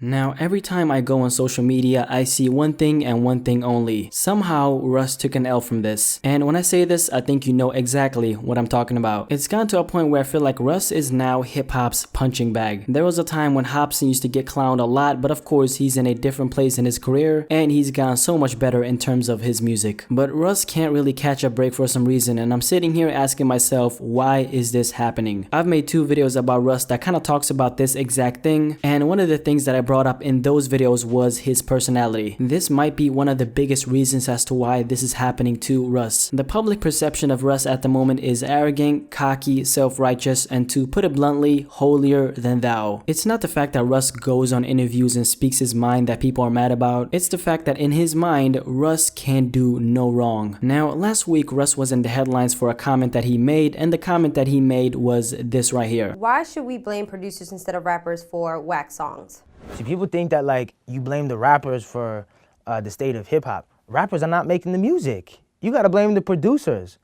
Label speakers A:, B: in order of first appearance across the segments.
A: Now, every time I go on social media, I see one thing and one thing only. Somehow, Russ took an L from this. And when I say this, I think you know exactly what I'm talking about. It's gotten to a point where I feel like Russ is now hip-hop's punching bag. There was a time when Hopsin used to get clowned a lot, but of course, he's in a different place in his career, and he's gotten so much better in terms of his music. But Russ can't really catch a break for some reason, and I'm sitting here asking myself, why is this happening? I've made 2 videos about Russ that kind of talks about this exact thing, and one of the things that I brought up in those videos was his personality. This might be one of the biggest reasons as to why this is happening to Russ. The public perception of Russ at the moment is arrogant, cocky, self-righteous, and to put it bluntly, holier than thou. It's not the fact that Russ goes on interviews and speaks his mind that people are mad about. It's the fact that in his mind, Russ can do no wrong. Now, last week, Russ was in the headlines for a comment that he made, and the comment that he made was this right here.
B: Why should we blame producers instead of rappers for whack songs?
C: See, people think that like you blame the rappers for the state of hip hop. Rappers are not making the music. You gotta blame the producers.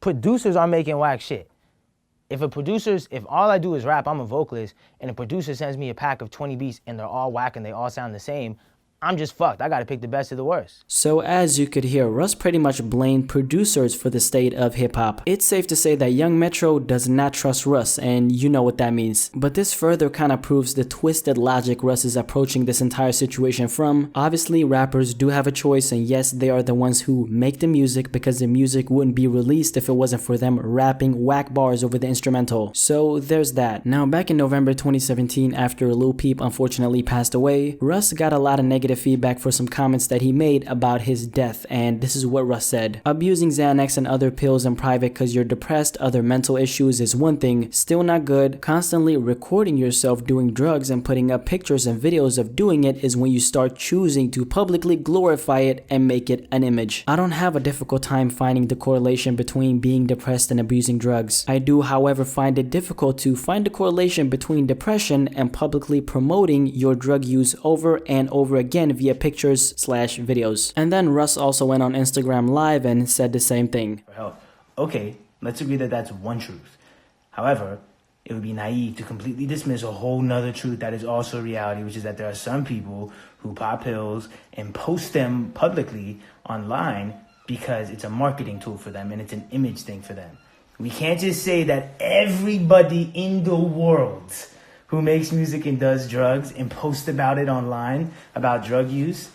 C: Producers are making whack shit. If all I do is rap, I'm a vocalist, and a producer sends me a pack of 20 beats and they're all whack and they all sound the same, I'm just fucked. I gotta pick the best of the worst.
A: So as you could hear, Russ pretty much blamed producers for the state of hip-hop. It's safe to say that Young Metro does not trust Russ, and you know what that means. But this further kind of proves the twisted logic Russ is approaching this entire situation from. Obviously, rappers do have a choice, and yes, they are the ones who make the music because the music wouldn't be released if it wasn't for them rapping whack bars over the instrumental. So there's that. Now, back in November 2017, after Lil Peep unfortunately passed away, Russ got a lot of negative feedback for some comments that he made about his death, and this is what Russ said. Abusing Xanax and other pills in private because you're depressed, other mental issues is one thing, still not good. Constantly recording yourself doing drugs and putting up pictures and videos of doing it is when you start choosing to publicly glorify it and make it an image. I don't have a difficult time finding the correlation between being depressed and abusing drugs. I do, however, find it difficult to find the correlation between depression and publicly promoting your drug use over and over again via pictures/videos. And then Russ also went on Instagram Live and said the same thing.
C: For health. Okay, let's agree that that's one truth. However, it would be naive to completely dismiss a whole nother truth that is also reality, which is that there are some people who pop pills and post them publicly online because it's a marketing tool for them and it's an image thing for them. We can't just say that everybody in the world who makes music and does drugs and posts about it online, about drug use,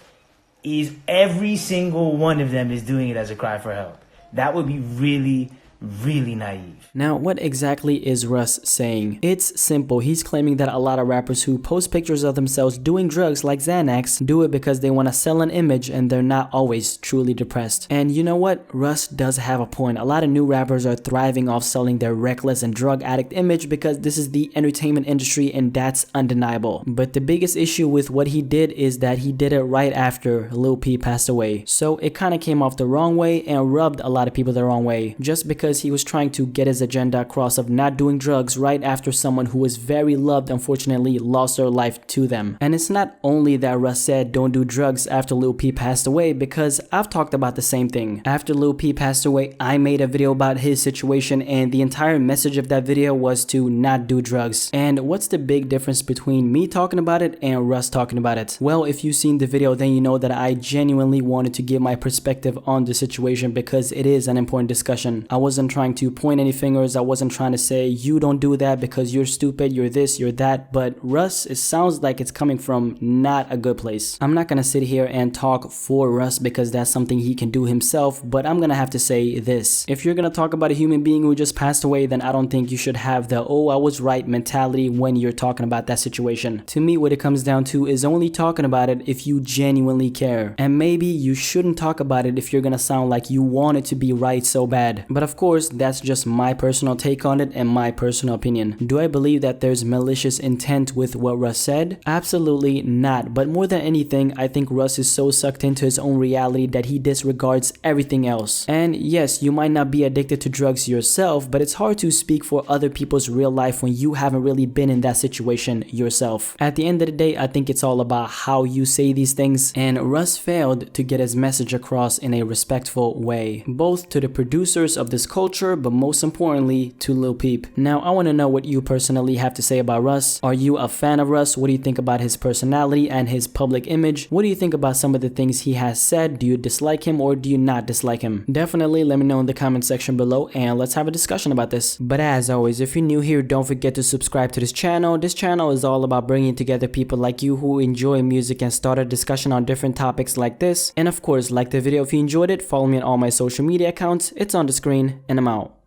C: is every single one of them is doing it as a cry for help. That would be really, really naive.
A: Now, what exactly is Russ saying? It's simple. He's claiming that a lot of rappers who post pictures of themselves doing drugs like Xanax do it because they want to sell an image and they're not always truly depressed. And you know what? Russ does have a point. A lot of new rappers are thriving off selling their reckless and drug addict image because this is the entertainment industry and that's undeniable. But the biggest issue with what he did is that he did it right after Lil Peep passed away. So it kind of came off the wrong way and rubbed a lot of people the wrong way just because he was trying to get his agenda across of not doing drugs right after someone who was very loved unfortunately lost their life to them. And it's not only that Russ said don't do drugs after Lil Peep passed away, because I've talked about the same thing. After Lil Peep passed away, I made a video about his situation and the entire message of that video was to not do drugs. And what's the big difference between me talking about it and Russ talking about it? Well, if you've seen the video, then you know that I genuinely wanted to give my perspective on the situation because it is an important discussion. I wasn't trying to point any fingers. I wasn't trying to say you don't do that because you're stupid, you're this, you're that. But Russ, it sounds like it's coming from not a good place. I'm not gonna sit here and talk for Russ because that's something he can do himself, but I'm gonna have to say this. If you're gonna talk about a human being who just passed away, then I don't think you should have the oh I was right mentality when you're talking about that situation. To me, what it comes down to is only talking about it if you genuinely care. And maybe you shouldn't talk about it if you're gonna sound like you want it to be right so bad. But of course, that's just my personal take on it and my personal opinion. Do I believe that there's malicious intent with what Russ said? Absolutely not. But more than anything, I think Russ is so sucked into his own reality that he disregards everything else. And yes, you might not be addicted to drugs yourself, but it's hard to speak for other people's real life when you haven't really been in that situation yourself. At the end of the day, I think it's all about how you say these things, and Russ failed to get his message across in a respectful way, both to the producers of this culture, but most importantly to Lil Peep. Now I want to know what you personally have to say about Russ. Are you a fan of Russ? What do you think about his personality and his public image? What do you think about some of the things he has said? Do you dislike him or do you not dislike him? Definitely let me know in the comment section below and let's have a discussion about this. But as always, if you're new here, don't forget to subscribe to this channel. This channel is all about bringing together people like you who enjoy music and start a discussion on different topics like this. And of course, like the video if you enjoyed it, follow me on all my social media accounts. It's on the screen and I'm out.